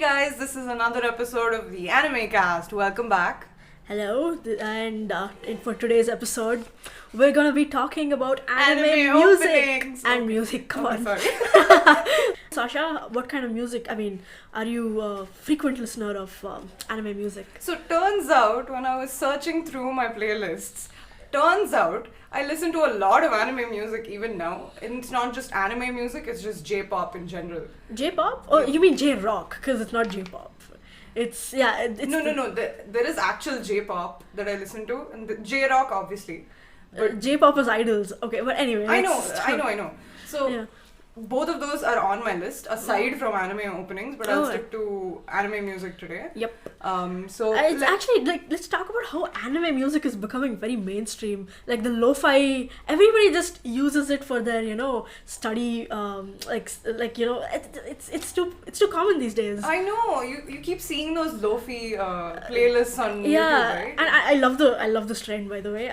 guys, this is another episode of the Anime Cast. Welcome back. Hello, and for today's episode, we're gonna be talking about anime music openings. and music. Come on. Sorry. Sasha, what kind of music? I mean, are you a frequent listener of anime music? So turns out when I was searching through my playlists, I listen to a lot of anime music even now. And it's not just anime music, it's just J-pop in general. J-pop? Oh, you mean J-rock? Because it's not J-pop. It's No. There is actual J-pop that I listen to, and the J-rock obviously. But J-pop is idols. Okay, but anyway. I know. So yeah. both of those are on my list aside from anime openings, but I'll stick to anime music today. Yep. So it's actually let's talk about how anime music is becoming very mainstream. Like the lo-fi, everybody just uses it for their study. It's too common these days. I know you keep seeing those lo-fi playlists on YouTube, right? And I love this trend, by the way.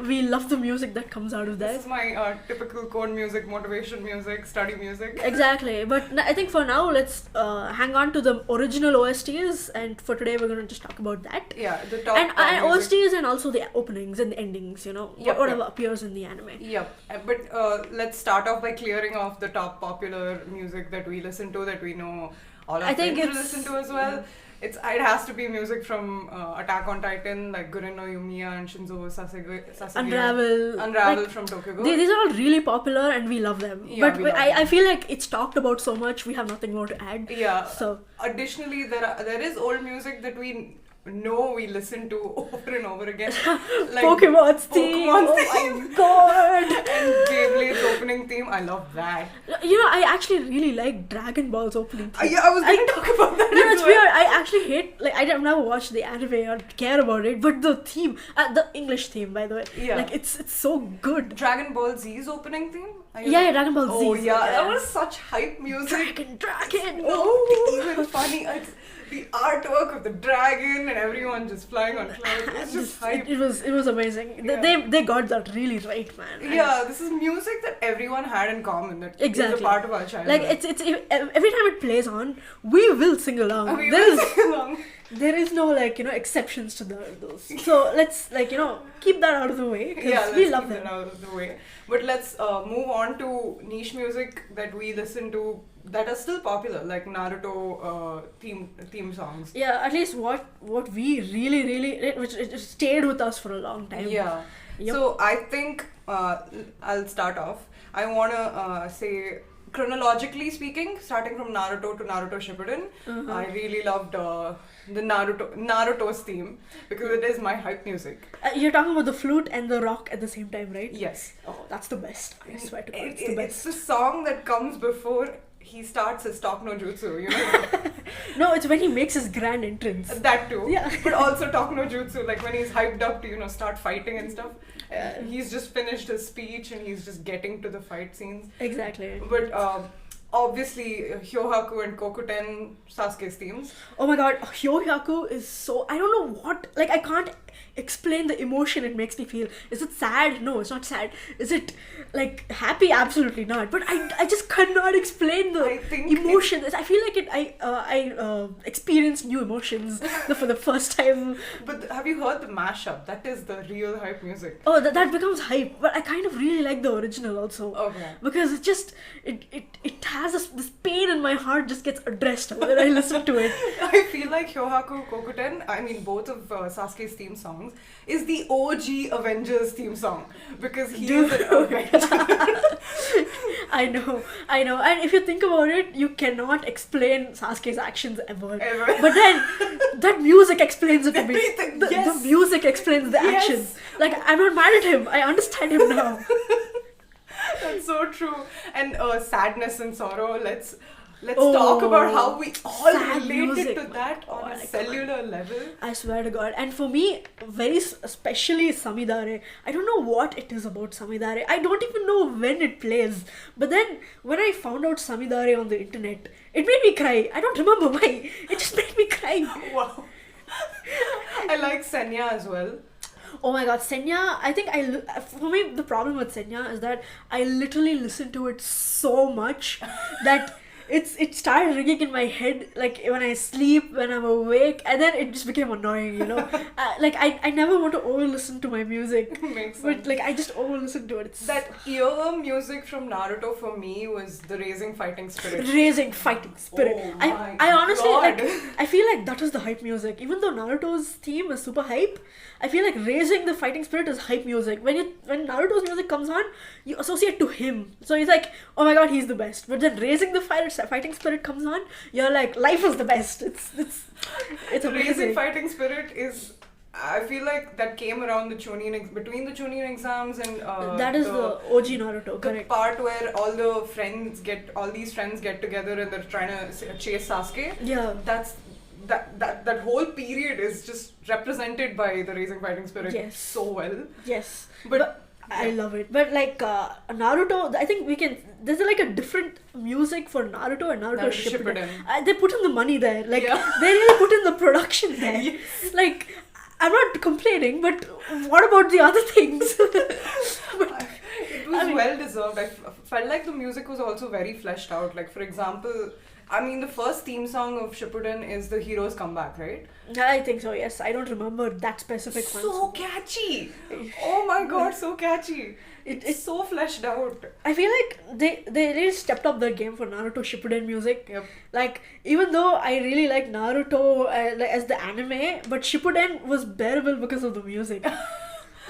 We love the music that comes out of that. This is my typical code music, motivation music, study music. Exactly, but I think for now let's hang on to the original OSTs, and for today we're going to just talk about that. Yeah, the top and music. OSTs and also the openings and the endings, whatever appears in the anime. Yep, but let's start off by clearing off the top popular music that we listen to, that we know all our friends listen to as well. It has to be music from Attack on Titan, like Guren no Yumiya and Shinzo Sasage. Unravel from Tokyo Ghoul. These are all really popular and we love them. Yeah, but I feel like it's talked about so much, we have nothing more to add. Yeah. So additionally, there is old music that we know we listen to over and over again. Like Pokemon's theme. Oh my god. And Beyblade's opening theme. I love that. I actually really like Dragon Ball's opening theme. Yeah, I was going to talk about that. It's weird. I actually hate, I've never watched the anime or care about it, but the theme, the English theme, by the way, it's so good. Dragon Ball Z's opening theme? Dragon Ball Z. Oh yeah, that was such hype music. Dragon. Even funny. The artwork of the dragon and everyone just flying on clouds. It was just hype. It was amazing. Yeah. They got that really right, man. Yeah, this is music that everyone had in common. That exactly. is a part of our childhood. Like it's every time it plays on, we will sing along. Sing along. There is no exceptions to those. So let's keep that out of the way, because we love them. That out of the way. But let's move on to niche music that we listen to that are still popular, like Naruto theme songs. Yeah, at least what we really which it stayed with us for a long time. Yeah. Yep. So I think I'll start off. I wanna say, chronologically speaking, starting from Naruto to Naruto Shippuden, I really loved the Naruto's theme, because it is my hype music. You're talking about the flute and the rock at the same time, right? Yes. Oh, that's the best. I swear to God, it's the best. It's the song that comes before he starts his talk no jutsu, No, it's when he makes his grand entrance. That too. Yeah. But also talk no jutsu, like when he's hyped up to, start fighting and stuff. He's just finished his speech and he's just getting to the fight scenes. Exactly. But obviously, Hyohaku and Kokuten, Sasuke's themes. Oh my god, Hyohaku is so... I don't know what... I can't explain the emotion it makes me feel. Is it sad? No, it's not sad. Is it happy? Absolutely not. But I just cannot explain the emotions. I feel like I experienced new emotions for the first time. But have you heard the mashup? That is the real hype music. Oh, that becomes hype. But I kind of really like the original also. Okay. Because it just it has this pain in my heart just gets addressed when I listen to it. I feel like Hyohaku Kokuten, I mean both of Sasuke's theme songs, is the OG Avengers theme song, because he is an Avenger. I know. And if you think about it, you cannot explain Sasuke's actions ever. But then that music explains it to me. The music explains the actions. I'm not mad at him. I understand him now. That's so true. And sadness and sorrow, let's talk about how we all related to that on a cellular level. I swear to God. And for me, very especially Samidare. I don't know what it is about Samidare. I don't even know when it plays. But then when I found out Samidare on the internet, it made me cry. I don't remember why. It just made me cry. Wow. I like Senya as well. Oh my god, Senya, I think for me, the problem with Senya is that I literally listen to it so much that it started ringing in my head like when I sleep, when I'm awake, and then it just became annoying, you know. Like I never want to over listen to my music. Makes But sense. like I just over listen to it. That earworm music from Naruto for me was the raising fighting spirit. Raising fighting spirit. Oh I honestly God. like. I feel like that is the hype music. Even though Naruto's theme is super hype, I feel like raising the fighting spirit is hype music. When Naruto's music comes on, you associate to him. So it's like, oh my god, he's the best. But then raising the fighting spirit comes on, you're like, life is the best. It's amazing. Raising fighting spirit is. I feel like that came around the Chunin between the Chunin exams and that is the OG Naruto, the correct? part where all these friends get together and they're trying to chase Sasuke. Yeah. That whole period is just represented by the raising fighting spirit so well. Yes. But I love it. But like Naruto, I think there's like a different music for Naruto and Naruto Shippuden. They put in the money there. Like they really put in the production there. Yes. Like I'm not complaining, but what about the other things? It was well deserved. I felt like the music was also very fleshed out. Like for example, I mean the first theme song of Shippuden is the hero's comeback, right? I think so, yes. I don't remember that specific one. So catchy! Oh my god, so catchy! It's so fleshed out. I feel like they really stepped up their game for Naruto Shippuden music. Yep. Like, even though I really like Naruto as the anime, but Shippuden was bearable because of the music.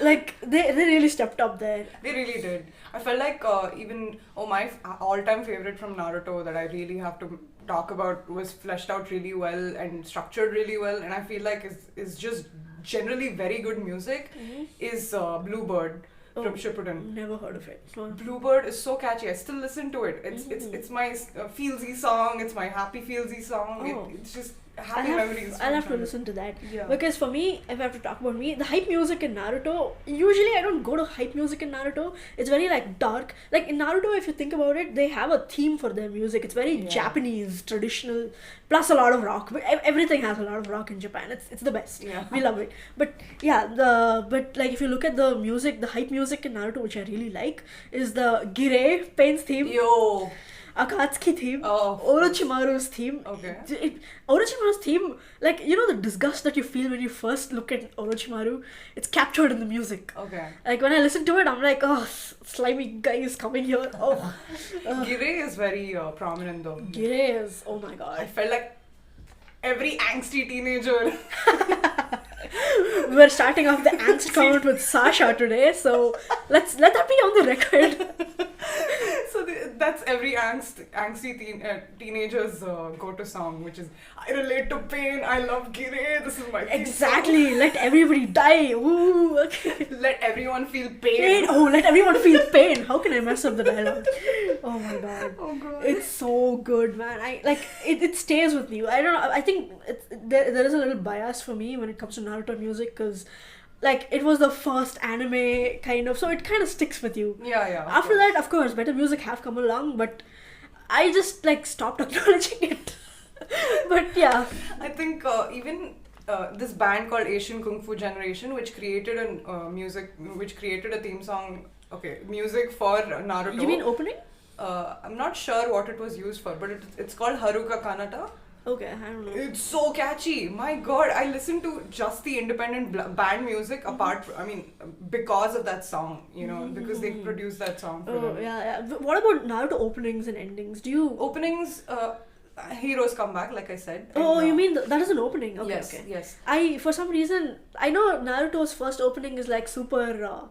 Like, they really stepped up there. They really did. I felt like my all-time favorite from Naruto that I really have to talk about was fleshed out really well and structured really well, and I feel like is just generally very good music, is Bluebird from Shippuden. Never heard of it. Bluebird is so catchy. I still listen to it. It's my feelsy song. It's my happy feelsy song. It's just happy memories. I'll have to listen to that. Yeah. Because for me, if I have to talk about me, the hype music in Naruto, usually I don't go to hype music in Naruto. It's very like dark. Like in Naruto, if you think about it, they have a theme for their music. It's very Japanese, traditional, plus a lot of rock. Everything has a lot of rock in Japan. It's the best. Yeah. We love it. But yeah, but like if you look at the music, the hype music in Naruto, which I really like, is the Girei Pain's theme. Yo. Akatsuki theme, Orochimaru's theme. Okay. Orochimaru's theme, like, you know the disgust that you feel when you first look at Orochimaru, it's captured in the music. Okay. Like when I listen to it, I'm like, oh, slimy guy is coming here. Oh. Girei is very prominent though. Girei is, oh my god. I felt like every angsty teenager. We're starting off the angst count with Sasha today, so let that be on the record. So that's every angsty teenager's go-to song, which is I relate to pain, I love Girei, this is my Exactly, let everybody die. Ooh, okay. Let everyone feel pain. Oh, let everyone feel pain. How can I mess up the dialogue? Oh my god. Oh god. It's so good, man. It stays with me. I don't know. I think there is a little bias for me when it comes to Naruto music because like it was the first anime kind of, so it kind of sticks with you. Yeah. After that, of course, better music have come along, but I just like stopped acknowledging it. But yeah, I think even this band called Asian Kung Fu Generation, which created a theme song. Okay, music for Naruto. You mean opening? I'm not sure what it was used for, but it's called Haruka Kanata. Okay, I don't know. It's so catchy. My god, I listened to just the independent band music because of that song, you know, because they produced that song for them. Yeah. What about Naruto openings and endings? Do you... Openings, heroes come back, like I said. Oh, you mean that is an opening? Okay, yes, okay. Yes. For some reason, I know Naruto's first opening is like super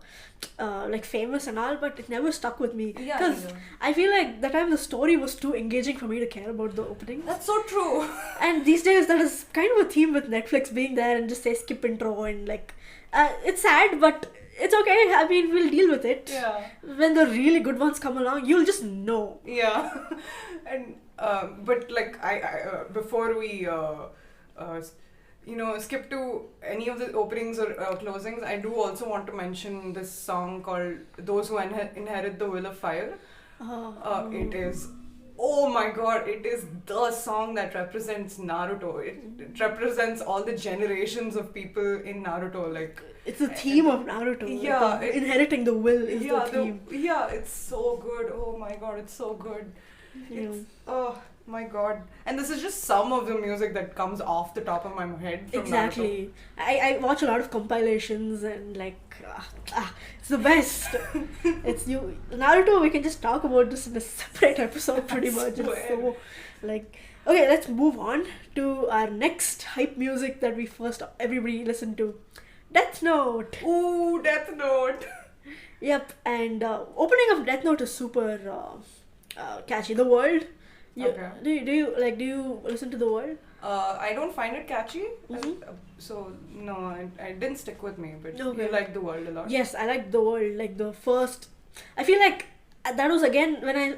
like famous and all, but it never stuck with me. Yeah. Because I feel like that time the story was too engaging for me to care about the opening. That's so true. And these days that is kind of a theme with Netflix being there and just say skip intro and like it's sad, but it's okay. I mean, we'll deal with it. Yeah. When the really good ones come along, you'll just know. Yeah. And but like I before we skip to any of the openings or closings, I do also want to mention this song called Those Who Inherit the Will of Fire. It is, oh my god, it is the song that represents Naruto. It represents all the generations of people in Naruto. Like, it's the theme of Naruto. Yeah. Inheriting the will is the theme. It's so good. Oh my god, it's so good. Yeah. My God. And this is just some of the music that comes off the top of my head from Exactly. I watch a lot of compilations and it's the best. It's you Naruto. We can just talk about this in a separate episode, pretty much. It's so okay. Let's move on to our next hype music that everybody listened to, Death Note. Ooh, Death Note. Yep, and opening of Death Note is super catchy. The World. Okay. Do you listen to The World? I don't find it catchy, Mm-hmm. no, it didn't stick with me. But Okay. you like The World a lot. Yes, I like The World. Like the first, I feel like that was again when I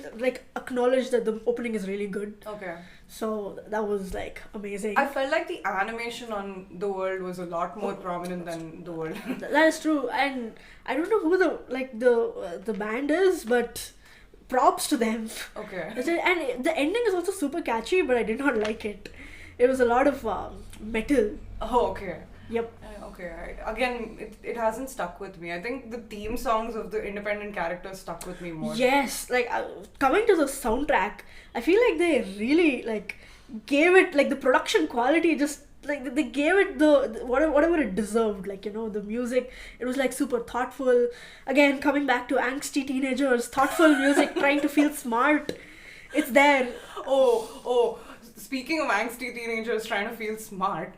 acknowledged that the opening is really good. Okay. So that was amazing. I felt like the animation on The World was a lot more prominent than The World. That is true, and I don't know who the band is, but props to them. Okay. And the ending is also super catchy, but I did not like it. It was a lot of metal. Oh, okay. Yep. Okay. Again, it hasn't stuck with me. I think the theme songs of the independent characters stuck with me more. Yes, coming to the soundtrack, I feel like they really gave it the production quality, just they gave it the whatever it deserved. The music, it was super thoughtful. Again, coming back to angsty teenagers, thoughtful music, trying to feel smart. It's there. Oh. Speaking of angsty teenagers trying to feel smart,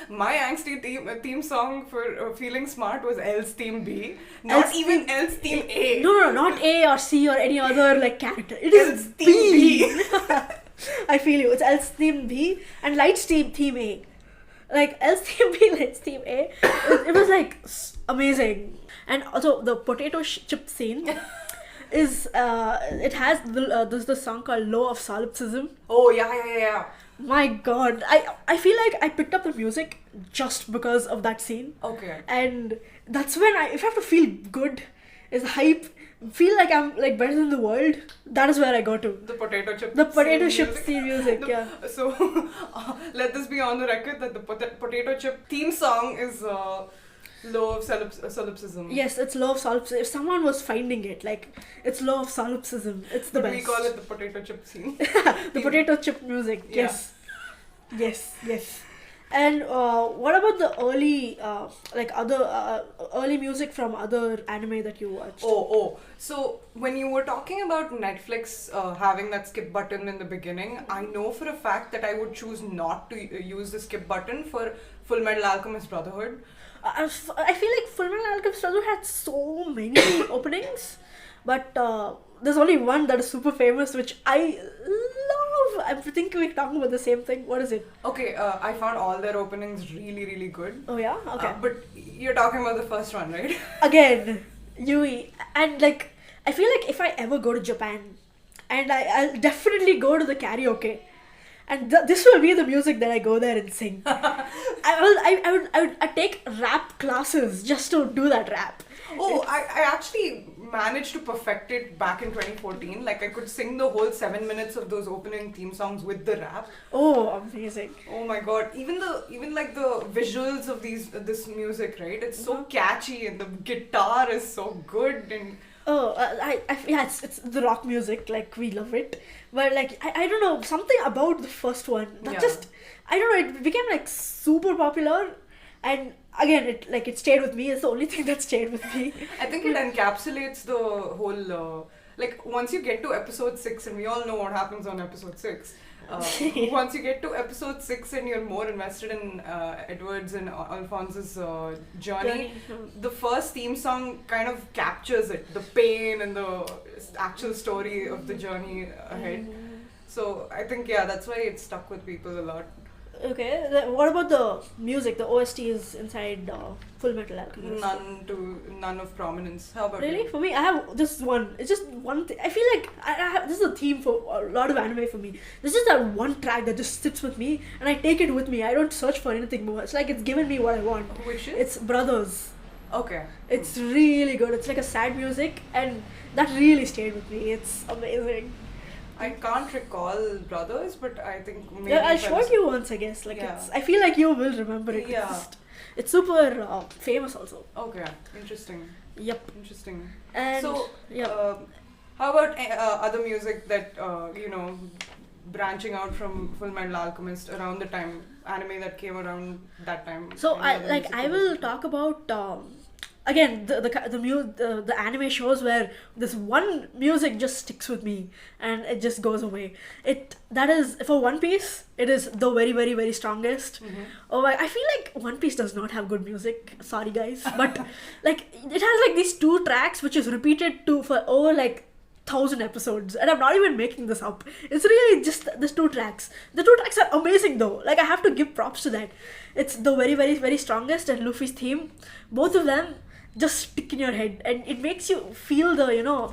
my angsty theme song for feeling smart was L's Team B. Not even L's Team A. No, not A or C or any other character. It is L's Team B. I feel you. It's L's Team B and Light's Team A. L's Team B, Light's Team A. It was amazing. And also the potato chip scene is it has there's the song called Law of Solipsism. Oh yeah. My God, I feel like I picked up the music just because of that scene. Okay. And that's when if I have to feel good, is hype, feel like I'm better than the world, that is where I go to. The potato chip. The potato chip scene music, yeah. So let this be on the record that the potato chip theme song is Law of Solipsism. Yes, it's Law of Solipsism. If someone was finding it, it's Law of Solipsism. It's the best. We call it the potato chip scene. The potato chip music. Yeah. Yes. And what about the early, other early music from other anime that you watched? Oh. So when you were talking about Netflix having that skip button in the beginning, I know for a fact that I would choose not to use the skip button for Full Metal Alchemist Brotherhood. I feel like Full Metal Alchemist Brotherhood had so many openings, but there's only one that is super famous, which I love. I think we're talking about the same thing. What is it? Okay, I found all their openings really, really good. Oh yeah? Okay. But you're talking about the first one, right? Again, Yui. And I feel like if I ever go to Japan, and I'll definitely go to the karaoke, and this will be the music that I go there and sing. I would take rap classes just to do that rap. Oh, I actually managed to perfect it back in 2014. I could sing the whole 7 minutes of those opening theme songs with the rap. Oh, amazing. Oh my God. Even the visuals of this music, right? It's so catchy and the guitar is so good and... Oh, it's the rock music, we love it. But I don't know, something about the first one that just, I don't know, it became super popular, and again it stayed with me. It's the only thing that stayed with me. I think it encapsulates the whole once you get to episode 6, and we all know what happens on episode 6. Once you get to episode 6 and you're more invested in Edward's and Alphonse's journey, the first theme song kind of captures it, the pain and the actual story of the journey ahead. So I think that's why it stuck with people a lot. Okay, what about the music, the OSTs inside Full Metal Alchemist? None of prominence. How about Really? you? For me, I have just one. It's just one thing. I feel like I have, this is a theme for a lot of anime for me. There's just that one track that just sits with me, and I take it with me. I don't search for anything more. It's it's given me what I want. Which is? It's Brothers. Okay. It's really good. It's a sad music, and that really stayed with me. It's amazing. I can't recall Brothers, but I think maybe... Yeah, I'll show it you once, I guess. I feel like you will remember it. Yeah. It's super famous also. Okay, interesting. Yep. Interesting. And So, yeah. how about other music that, branching out from Full Metal Alchemist around the time anime that came around that time. So I will talk about again the anime shows where this one music just sticks with me and it just goes away. That is for One Piece. It is the very very very strongest. Oh, I feel like One Piece does not have good music. Sorry guys, but like it has like these 2 tracks which is repeated for over like 1,000 episodes, and I'm not even making this up. It's really just these 2 tracks. The 2 tracks are amazing though. Like I have to give props to that. It's the very very very strongest and Luffy's theme. Both of them just stick in your head, and it makes you feel the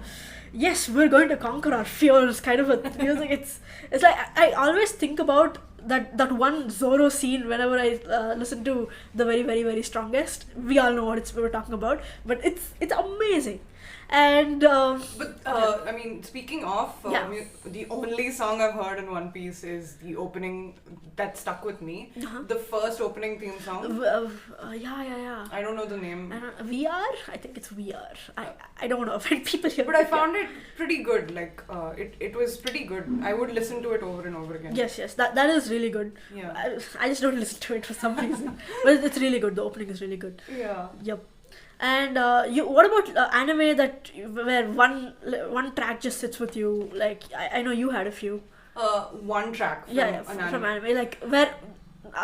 yes, we're going to conquer our fears kind of a music. It's like I always think about that one Zoro scene whenever I listen to the very very very strongest. We all know what we're talking about, but it's amazing. And I mean, speaking of the only song I've heard in One Piece is the opening that stuck with me. The first opening theme song. Yeah. I don't know the name. VR? I think it's VR. I don't know if people hear. But I found it pretty good. Like it was pretty good. I would listen to it over and over again. Yes. That is really good. Yeah. I just don't listen to it for some reason. But it's really good. The opening is really good. Yeah. Yep. And what about anime where one track just sits with you? Like I know you had a few. One track from anime. Like where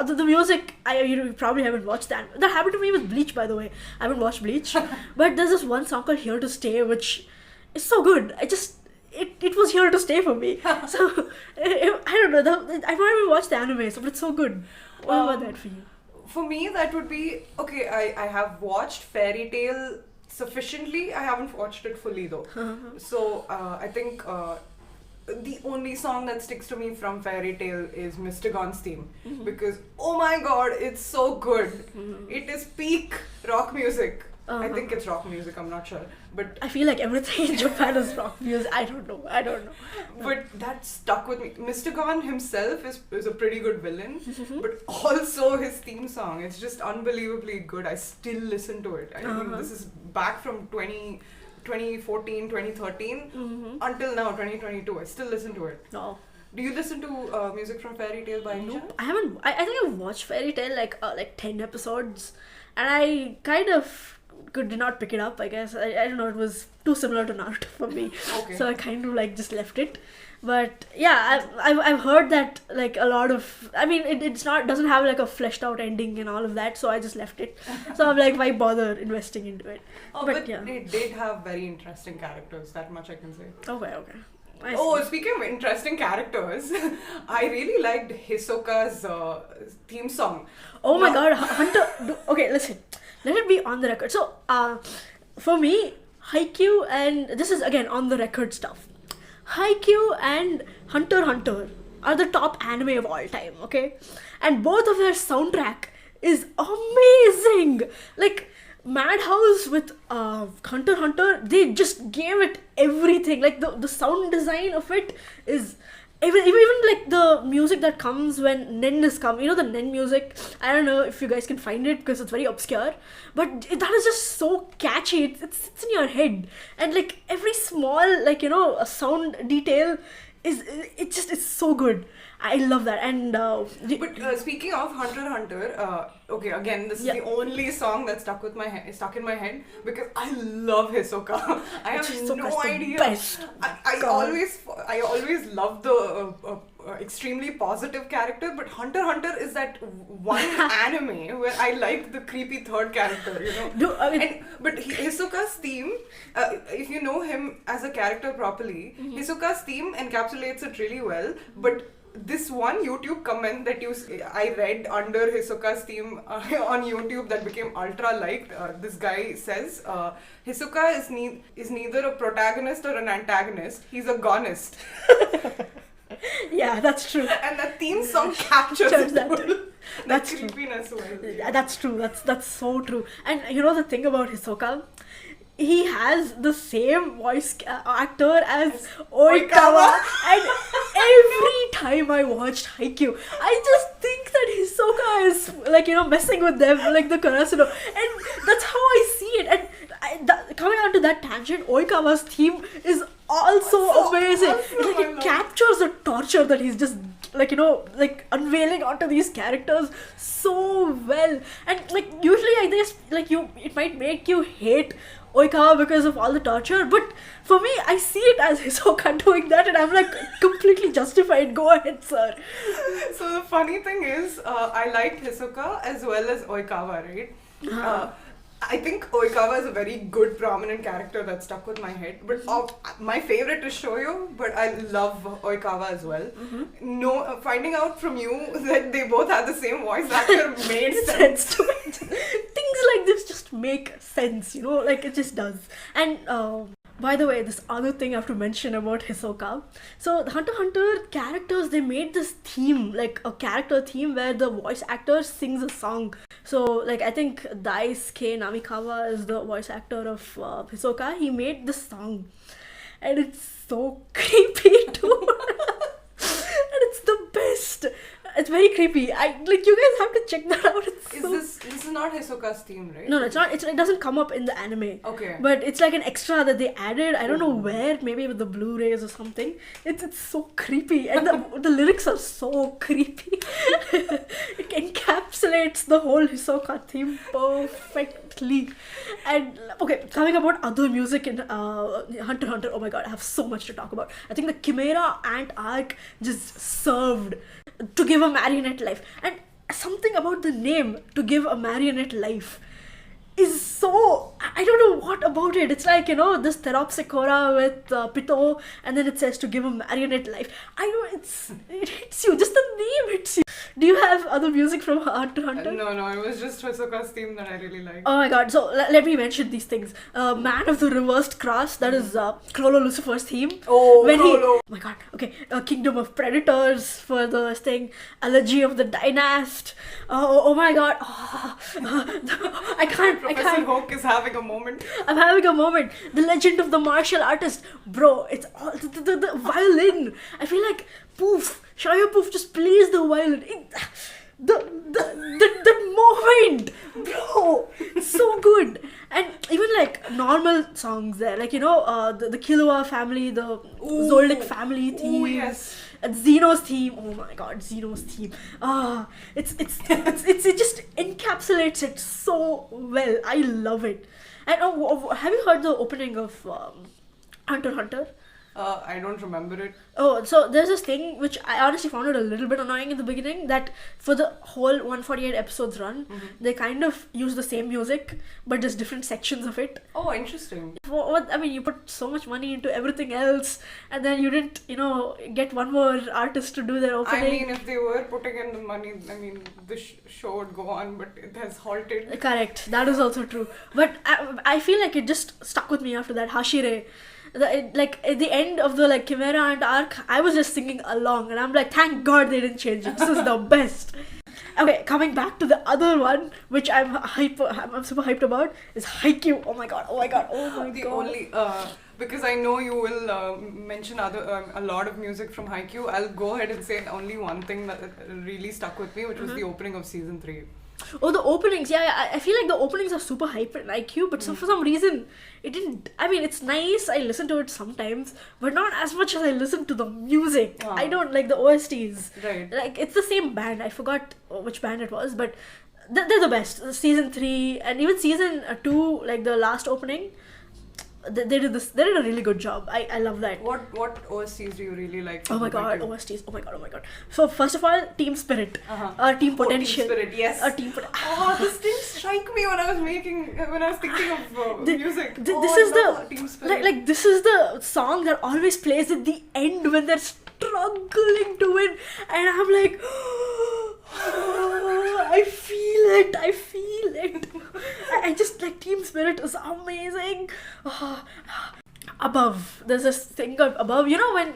the music, you probably haven't watched that. That happened to me with Bleach, by the way. I haven't watched Bleach, but there's this one song called Here to Stay, which is so good. It was here to stay for me. So I don't know. I've not even watched the anime, but it's so good. What about that for you? For me, that would be okay. I have watched Fairy Tail sufficiently. I haven't watched it fully though. So I think the only song that sticks to me from Fairy Tail is Mr. Gon's theme, because oh my god, it's so good. It is peak rock music. I think it's rock music, I'm not sure, but I feel like everything in Japan is rock music. I don't know. But that stuck with me. Mr. Gon himself is a pretty good villain, but also his theme song, it's just unbelievably good. I still listen to it. I mean, this is back from 2014, 2013 until now, 2022. I still listen to it. No. Do you listen to music from Fairy Tail by any chance? I haven't. I think I've watched Fairy Tail like 10 episodes, and I kind of did not pick it up. I guess I don't know. It was too similar to Naruto for me, so I kind of like just left it. But yeah, I've heard that like a lot of. I mean, doesn't have like a fleshed out ending and all of that, so I just left it. So I'm like, why bother investing into it? But yeah, it did have very interesting characters. That much I can say. Okay. Speaking of interesting characters, I really liked Hisoka's theme song. Oh my god, Hunter. Okay, listen. Let it be on the record. So, for me, Haikyuu, and this is again on the record stuff. Haikyuu and Hunter x Hunter are the top anime of all time, okay? And both of their soundtrack is amazing. Like Madhouse with Hunter x Hunter, they just gave it everything. Like the sound design of it is even like the music that comes when Nen is come. You know the Nen music. I don't know if you guys can find it because it's very obscure, but that is just so catchy. It sits in your head, and like every small a sound detail it's so good. I love that. And but speaking of Hunter x Hunter, okay, again, this is the only song that stuck in my head because I love Hisoka. I have no idea. I always love the extremely positive character, but Hunter x Hunter is that one anime where I like the creepy third character, but Hisoka's theme, if you know him as a character properly, Hisoka's theme encapsulates it really well, but this one YouTube comment that I read under Hisoka's theme on YouTube that became ultra liked. This guy says Hisoka is neither a protagonist or an antagonist. He's a gonist. Yeah, that's true. And the theme song captures that. That's creepiness true. well. That's true. That's so true. And you know the thing about Hisoka, he has the same voice actor as Oikawa, and every time I watched Haikyuu, I just think that Hisoka is messing with them like the Karasuno, and that's how I see it. And coming on to that tangent, Oikawa's theme is also amazing. It captures the torture that he's just unveiling onto these characters so well. And usually I guess it might make you hate Oikawa because of all the torture, but for me, I see it as Hisoka doing that, and I'm completely justified. Go ahead, sir. So the funny thing is, I liked Hisoka as well as Oikawa, right? I think Oikawa is a very good, prominent character that stuck with my head. But my favorite is Shoyo, but I love Oikawa as well. No, finding out from you that they both have the same voice actor made sense to me. Things like this just make sense, it just does. And by the way, this other thing I have to mention about Hisoka. So the Hunter x Hunter characters, they made this theme, a character theme where the voice actor sings a song. So I think Daisuke Namikawa is the voice actor of Hisoka. He made this song, and it's so creepy too. And it's the best. It's very creepy. You guys have to check that out. This is not Hisoka's theme, right? No, it's not. It doesn't come up in the anime. Okay. But it's an extra that they added. I don't know where. Maybe with the Blu-rays or something. It's so creepy, and the lyrics are so creepy. It encapsulates the whole Hisoka theme perfectly. And okay, coming about other music in Hunter x Hunter. Oh my god, I have so much to talk about. I think the Chimera Ant arc just served to give a marionette life, and something about the name "To Give a Marionette Life" is so, I don't know what about it. It's this Theropsicora with Pito, and then it says "To Give a Marionette Life." I know it hits you. Just the name hits you. Do you have other music from Hunter x Hunter? No, it was just Hisoka's theme that I really liked. Oh my god, so let me mention these things. Man of the Reversed Cross, that is Chrollo Lucifer's theme. Oh, Chrollo. Oh my god, okay. Kingdom of Predators for the thing. Elegy of the Dynast. Oh my god. I can't. Professor Hoke is having a moment. I'm having a moment. The Legend of the Martial Artist. Bro, it's all the violin. I feel like Poof. Shia Poof just plays the violin. The moment, bro, so good. And even normal songs there, the Killua family, the Zoldyck family theme. Oh yes. And Xeno's theme. Oh my god, Xeno's theme. It just encapsulates it so well. I love it. And have you heard the opening of Hunter x Hunter? I don't remember it. Oh, so there's this thing which I honestly found it a little bit annoying in the beginning, that for the whole 148 episodes run, they kind of use the same music, but just different sections of it. Oh, interesting. You put so much money into everything else, and then you didn't, get one more artist to do their opening. I mean, if they were putting in the money, the show would go on, but it has halted. Correct. That is also true. But I feel like it just stuck with me after that. Hashire. At the end of the Chimera Ant arc, I was just singing along, and I'm like, thank God they didn't change it. This is the best. Okay, coming back to the other one, which I'm super hyped about, is Haikyuu. Oh my god. Only because I know you will mention a lot of music from Haikyuu. I'll go ahead and say only one thing that really stuck with me, which was the opening of season 3. Oh, the openings. Yeah, I feel like the openings are super hype in IQ, but for some reason, it didn't. It's nice. I listen to it sometimes, but not as much as I listen to the music. Oh. I don't like the OSTs. Right. It's the same band. I forgot which band it was, but they're the best. Season 3 and even season 2, the last opening. They did this. They did a really good job. I love that. What OSTs do you really like? Oh my god, OSTs. Oh my god. So first of all, Team Spirit, Team Potential. Team Spirit, yes. This didn't strike me when I was thinking of music. This is the Team Spirit. This is the song that always plays at the end when they're struggling to win, and I'm like, I feel it. I just Team Spirit is amazing. Above, there's this thing called Above. When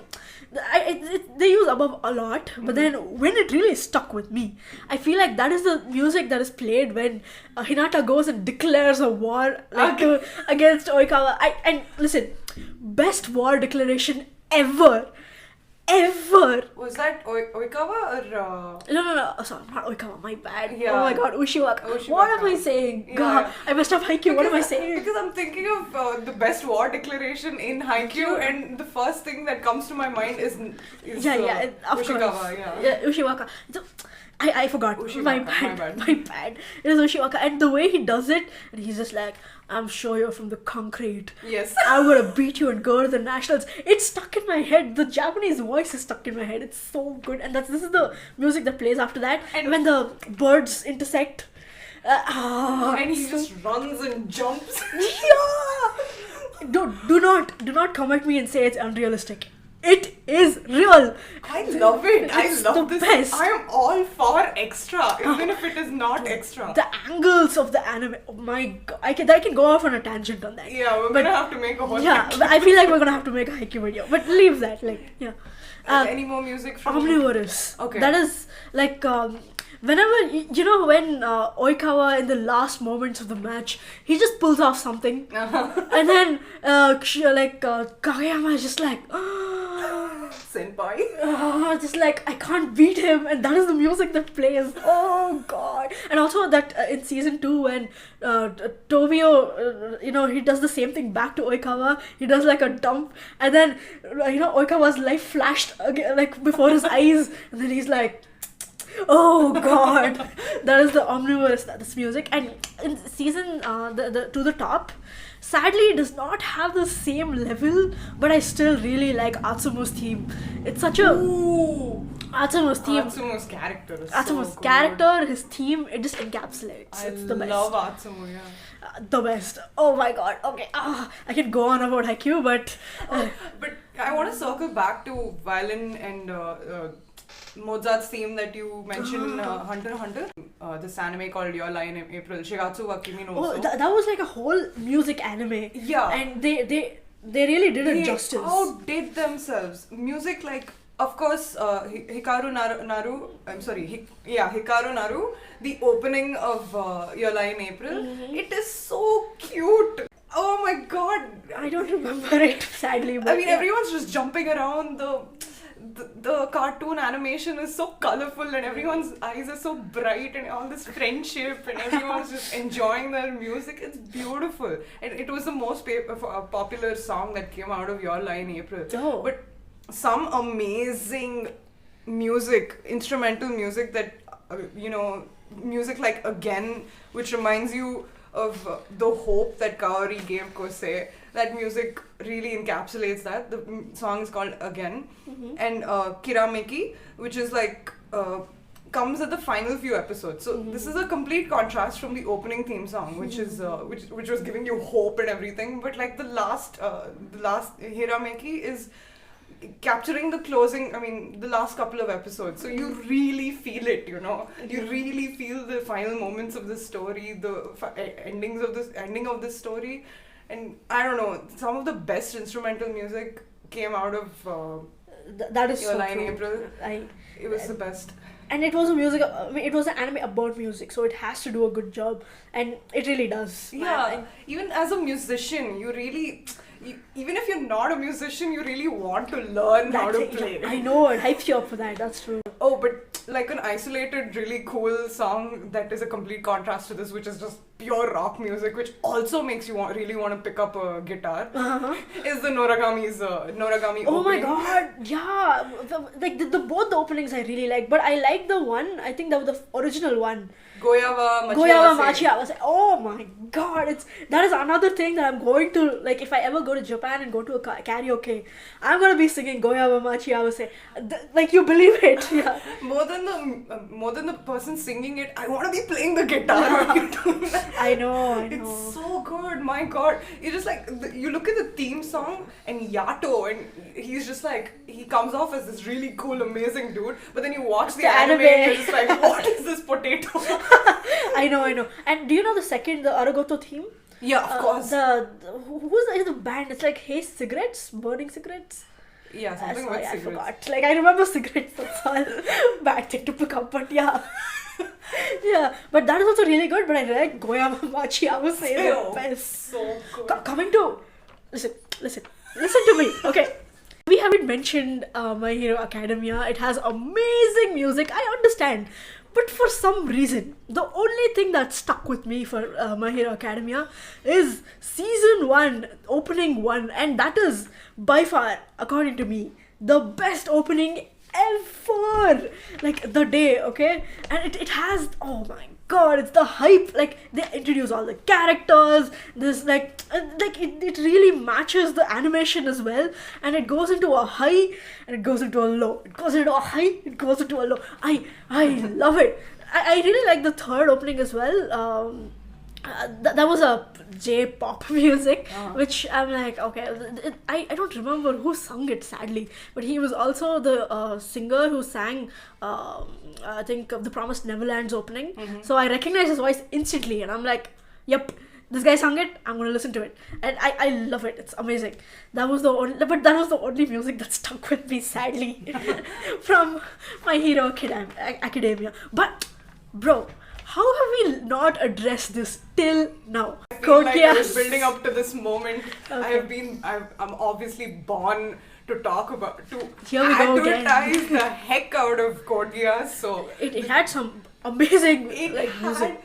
they use Above a lot, but then when it really stuck with me, I feel like that is the music that is played when Hinata goes and declares a war against Oikawa. And listen, best war declaration ever. ever. Was that Oikawa or? No. Oh, sorry, not Oikawa. My bad. Yeah. Oh my god, Ushiwaka. What am I saying? Yeah, God, yeah. I must have Haikyuu. What am I saying? Because I'm thinking of the best war declaration in Haikyuu, and the first thing that comes to my mind is of Ushikawa. course. Yeah. Ushiwaka. So, I forgot. Ushiwaka, My bad. It is Ushiwaka, and the way he does it, and he's just like, I'm sure you're from the concrete. Yes. I'm gonna beat you and go to the nationals. It's stuck in my head. The Japanese voice is stuck in my head. It's so good, and this is the music that plays after that. And when the birds intersect, and he just runs and jumps. Yeah. Do not come at me and say it's unrealistic. It is real. I love it. I love this. Best. I am all for extra, even if it is not extra. The angles of the anime. Oh my god. I can go off on a tangent on that. Yeah, we're gonna have to make a whole. Yeah, but I feel like we're gonna have to make a Haikyuu video. But leave that. Like, yeah. Any more music from Omnivorous. Okay. That is like whenever when Oikawa in the last moments of the match, he just pulls off something, and then Kageyama is just like, senpai. just like, I can't beat him, and that is the music that plays. Oh god! And also that in season 2 when Tobio, he does the same thing back to Oikawa. He does like a dump, and then Oikawa's life flashed again, like before his eyes, and then he's like, oh god. That is the omnivorous, this music. And in season the To the Top, sadly it does not have the same level, but I still really like Atsumo's theme. It's such a Atsumo's theme. Atsumo's character is Atsumo's so character, his theme, it just encapsulates. It's the best. I love Atsumo, yeah. The best. Oh my god. Okay. I can go on about Haikyuu, but but I want to circle back to violin and Mozart's theme that you mentioned in Hunter x Hunter. This anime called Your Lie in April, Shigatsu wa Kimi no Uso. That was like a whole music anime. Yeah. And they really did it justice. They outdid themselves. Music, like, of course, Hikaru Naru, the opening of Your Lie in April, it is so cute. Oh my god. I don't remember it, sadly. But I mean, everyone's just jumping around. The cartoon animation is so colorful, and everyone's eyes are so bright, and all this friendship, and everyone's just enjoying their music. It's beautiful, and it was the most popular song that came out of Your Lie in April. Oh. But some amazing music, instrumental music that music like Again, which reminds you of the hope that Kaori gave Kosei. That music really encapsulates that. The song is called Again. And Kirameki, which is like comes at the final few episodes. So this is a complete contrast from the opening theme song, which is which was giving you hope and everything. But like the last Hirameki is capturing the closing, the last couple of episodes. So you really feel it, You really feel the final moments of the story, the ending of this story. And I don't know, some of the best instrumental music came out of that is Your so Lie in true. April. It was the best. And it was it was an anime about music, so it has to do a good job, and it really does. Yeah, even as a musician, you really, even if you're not a musician, you really want to learn how to play. I know, it hypes you up for that, that's true. Oh, but like an isolated, really cool song that is a complete contrast to this, which is just pure rock music, which also makes you really want to pick up a guitar, is the Noragami Oh opening. my god, yeah. The both the openings I really like, but I like the one, I think that was the original one. Goyawa Machi Awase. Oh my god, that is another thing that I'm going to, like, if I ever go to Japan and go to a karaoke, I'm gonna be singing Goyawa Machi Awase. Like, you believe it, yeah. More than the person singing it, I want to be playing the guitar when you do that. I know. It's so good, my god. You just like, you look at the theme song and Yato, and he's just like, he comes off as this really cool, amazing dude, but then you watch the anime and you're just like, what is this potato? I know. And do you know the Aragoto theme? Yeah, of course. Who's the band? It's like Hey Cigarettes? Burning Cigarettes? Yeah, something with cigarettes. I forgot. Like, I remember cigarettes, that's all. Bad thing to pick up, but yeah. Yeah, but that is also really good, but I like Goyama Machi Awase the best. So good. Coming to... Listen to me, okay? We haven't mentioned My Hero Academia. It has amazing music, I understand. But for some reason, the only thing that stuck with me for My Hero Academia is season 1, opening 1, and that is by far, according to me, the best opening ever. Like the day, okay? And it has, oh my god, it's the hype. Like they introduce all the characters. This it really matches the animation as well, and it goes into a high and it goes into a low. It goes into a high, it goes into a low. I love it. I really like the third opening as well. That was a J-pop music, which I'm like, okay, I don't remember who sung it, sadly, but he was also the singer who sang, I think, the Promised Neverland's opening. So I recognize his voice instantly, and I'm like, yep, this guy sung it, I'm gonna listen to it, and I love it. It's amazing. That was the only music that stuck with me, sadly, from My Hero Academia. But bro, how have we not addressed this till now? I feel like I was building up to this moment. Okay. I'm obviously born to talk about, to advertise the heck out of Code Geass. So it had some amazing music.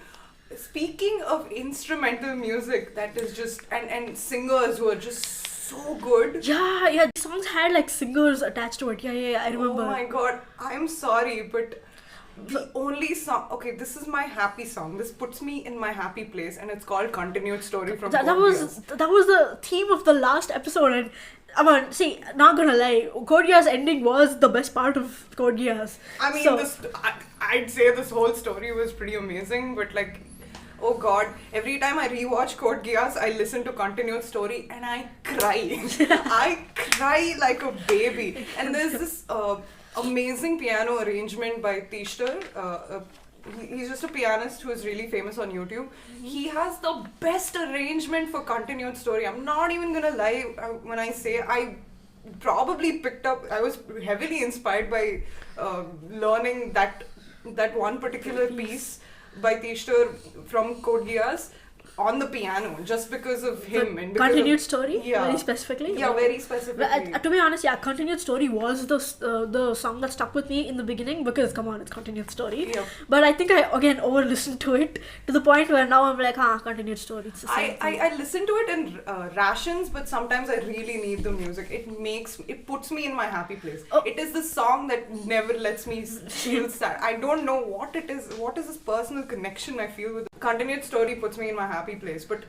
Speaking of instrumental music, that is just and singers who are just so good. Yeah, the songs had like singers attached to it. Yeah, I remember. Oh my god, I'm sorry, but the only song, okay, this is my happy song. This puts me in my happy place, and it's called Continued Story from that was the theme of the last episode. And I'm on, see, not gonna lie, Code Geass ending was the best part of Code Geass. I mean, I'd say this whole story was pretty amazing, but like, oh god, every time I rewatch Code Geass, I listen to Continued Story and I cry. I cry like a baby. And there's this amazing piano arrangement by Tishter. He's just a pianist who is really famous on YouTube. He has the best arrangement for Continued Story. I'm not even gonna lie when I say I probably picked up, I was heavily inspired by learning that one particular piece by Tishter from Code Geass on the piano, just because of him. And Continued Story? Yeah. Very specifically? Yeah, very specifically. To be honest, yeah, Continued Story was the song that stuck with me in the beginning, because, come on, it's Continued Story. Yeah. But I think I, again, over-listened to it to the point where now I'm like, Continued Story. It's the same thing. I listen to it in rations, but sometimes I really need the music. It puts me in my happy place. Oh. It is the song that never lets me feel sad. I don't know what it is. What is this personal connection I feel with it? Continued Story puts me in my happy place. But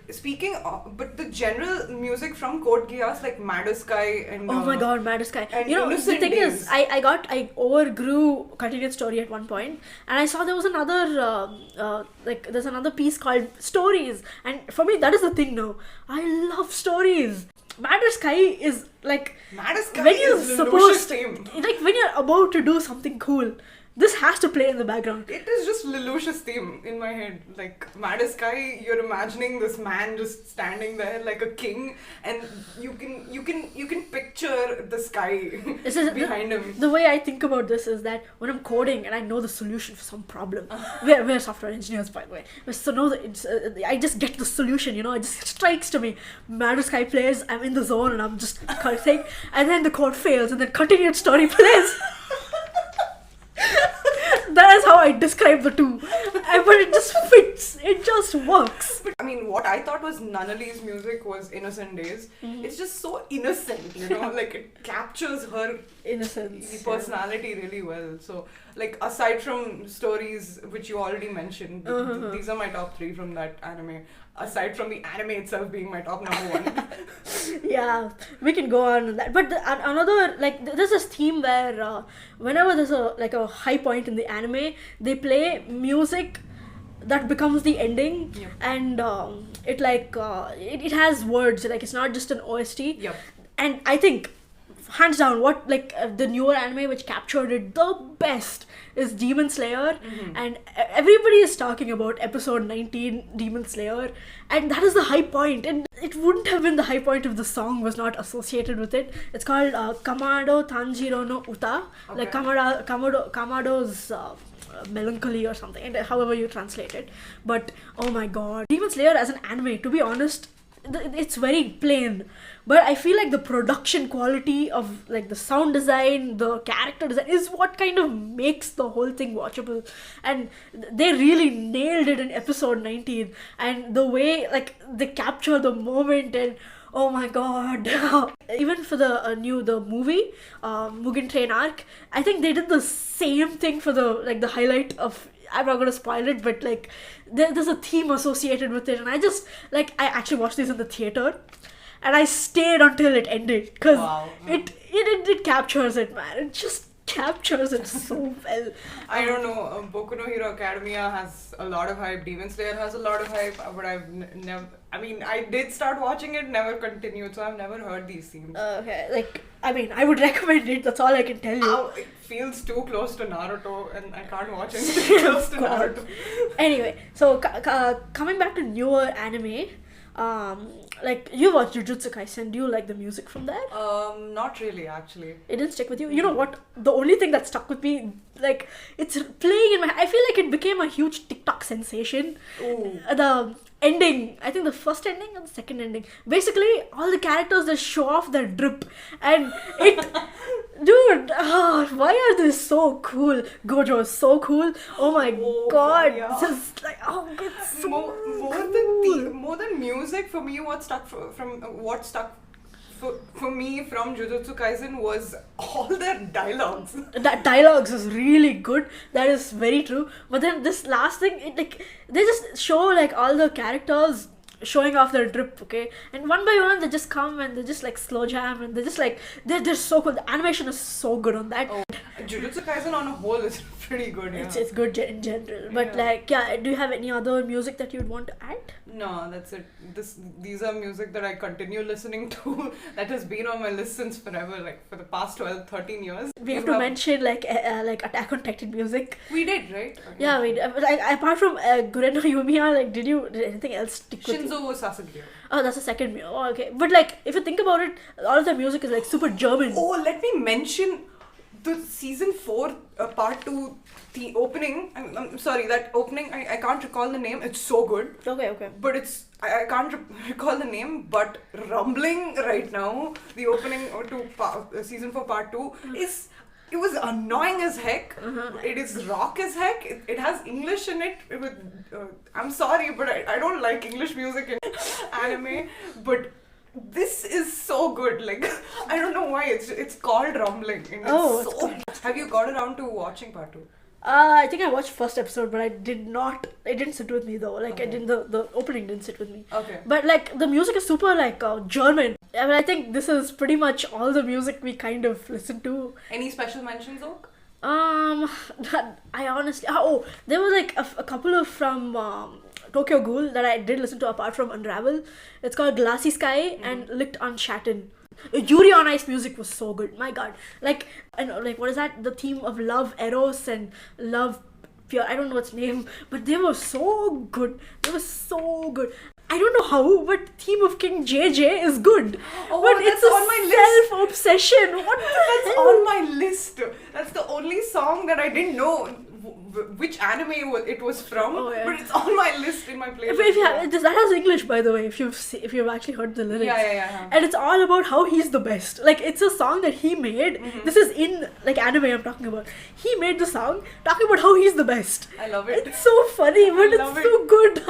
but the general music from Code Geass, like Madder Sky and oh my god, Madder Sky. And you know, the thing is, I overgrew Continued Story at one point, and I saw there was another there's another piece called Stories, and for me that is the thing now. I love stories. Madder Sky is like when you're supposed to, like when you're about to do something cool, this has to play in the background. It is just Lelouch's theme in my head. Like Madder Sky, you're imagining this man just standing there like a king, and you can picture the sky behind him. The way I think about this is that when I'm coding and I know the solution for some problem, we're software engineers, by the way. So I just get the solution. You know, it just strikes to me. Madder Sky plays, I'm in the zone, and I'm just saying, and then the code fails, and then Continued Story plays. That is how I describe the two. But it just fits. It just works. I mean, what I thought was Nanali's music was Innocent Days. It's just so innocent, you know, like it captures her innocence, personality really well. So, like, aside from Stories, which you already mentioned, these are my top 3 from that anime. Aside from the anime itself being my top number 1. Yeah, we can go on that. But another, like, there's this theme where whenever there's a high point in the anime, they play music that becomes the ending. Yep. And it has words, like it's not just an OST. Yep. And I think, hands down, what the newer anime which captured it the best is Demon Slayer, and everybody is talking about episode 19 Demon Slayer, and that is the high point, and it wouldn't have been the high point if the song was not associated with it. It's called Kamado Tanjiro no Uta, like Kamado's melancholy or something, and however you translate it. But oh my god, Demon Slayer as an anime, to be honest, it's very plain. But I feel like the production quality of like the sound design, the character design is what kind of makes the whole thing watchable. And they really nailed it in episode 19. And the way like they capture the moment, and oh my god. Even for the the movie, Mugen Train Arc, I think they did the same thing for the highlight of, I'm not gonna spoil it, but like there's a theme associated with it, and I actually watched this in the theater, and I stayed until it ended because it captures it, man. It just captures it so well. I don't know. Boku no Hero Academia has a lot of hype. Demon Slayer has a lot of hype, but I've never. I mean, I did start watching it, never continued, so I've never heard these themes. Okay, like I mean, I would recommend it. That's all I can tell you. It feels too close to Naruto, and I can't watch anything close to Naruto. Anyway, so coming back to newer anime. Like you watched Jujutsu Kaisen, do you like the music from that? Not really, actually. It didn't stick with you? You know what? The only thing that stuck with me, like, it's playing in my... I feel like it became a huge TikTok sensation. Ooh. The ending, I think the first ending or the second ending. Basically, all the characters just show off their drip. And it... Dude, why are they so cool? Gojo is so cool. Oh my god. Yeah. This is like, oh, it's so more than music, for me, what stuck for me from Jujutsu Kaisen was all their dialogues. That dialogues is really good. That is very true. But then this last thing, they just show like all the characters showing off their drip, okay, and one by one they just come and they just like slow jam, and they're just like they're so cool. The animation is so good on that. Jujutsu Kaisen on a whole is pretty good. Yeah. It's good in general, but do you have any other music that you'd want to add? No, that's it. These are music that I continue listening to. That has been on my list since forever, like for the past 12-13 years. We have to mention like Attack on Titan music. We did, right? Okay. Yeah, we did. Like, apart from Guren no Yumiya, like did anything else stick with you? Shinzo Sasageo. Oh, that's the second. Oh, okay. But like, if you think about it, all of the music is like super German. Oh, let me mention the season 4 part 2 the opening. I'm sorry, that opening, I can't recall the name. It's so good. Okay. But I can't recall the name, but rumbling right now, the opening to season 4 part 2 is... It was annoying as heck. It is rock as heck. It has English in it. I'm sorry, but I don't like English music in anime. But this is so good. Like, I don't know why it's called rumbling. And have you got around to watching part 2? I think I watched first episode, but it didn't sit with me though. Like, okay. The opening didn't sit with me. Okay. But like, the music is super like German. I mean, I think this is pretty much all the music we kind of listen to. Any special mentions, Oak? I honestly... there were like a couple of from Tokyo Ghoul that I did listen to apart from Unravel. It's called Glassy Sky and Licked Unshattered. Yuri on Ice music was so good. My god. Like, I know, like, what is that? The theme of love, eros, and love, pure. I don't know its name, but they were so good. I don't know how, but theme of King JJ is good. Oh, but that's it's a on my list. self-obsession. What the That's hell? on my list. That's the only song that I didn't know which anime it was from, but it's on my list in my playlist. That has English, by the way, if you've actually heard the lyrics. Yeah. And it's all about how he's the best. Like, it's a song that he made. This is in like anime I'm talking about. He made the song talking about how he's the best. I love it. It's so funny, but it's love so good.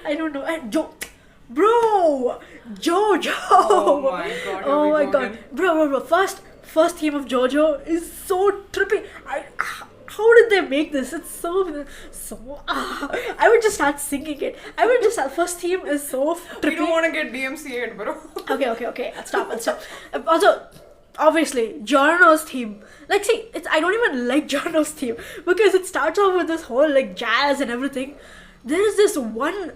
I don't know. And Jojo. Oh my god. Bro. First theme of Jojo is so trippy. How did they make this? It's so I would just start singing it. First theme is so trippy. We don't want to get DMCA'd, bro. Okay. I'll stop. Also, obviously, Giorno's theme. Like, see, I don't even like Giorno's theme because it starts off with this whole like jazz and everything. There's this one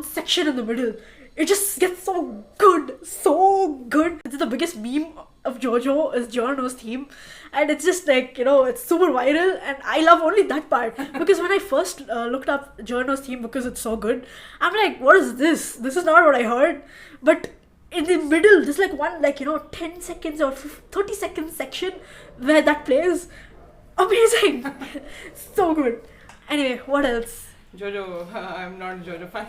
section in the middle. It just gets so good. It's the biggest meme of JoJo is Giorno's theme, and it's just like, it's super viral, and I love only that part because when I first looked up Giorno's theme because it's so good, I'm like, what is this? This is not what I heard. But in the middle, there's like one 10 seconds or 30 second section where that plays. Amazing. So good. Anyway, what else? Jojo, I'm not a Jojo fan.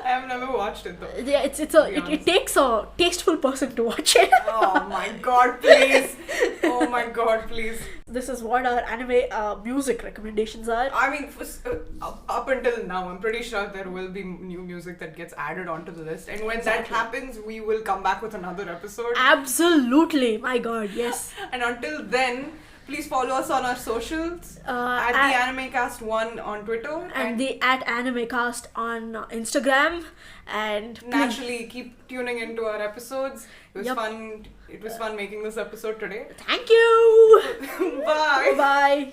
I have never watched it though. Yeah, it takes a tasteful person to watch it. Oh my god, please! Oh my god, please! This is what our anime music recommendations are. I mean, up until now, I'm pretty sure there will be new music that gets added onto the list, and when that happens, we will come back with another episode. Absolutely, my god, yes. And until then, please follow us on our socials at the AnimeCast1 on Twitter and the at AnimeCast on Instagram. And naturally keep tuning into our episodes. It was fun. It was fun making this episode today. Thank you. Bye. Bye.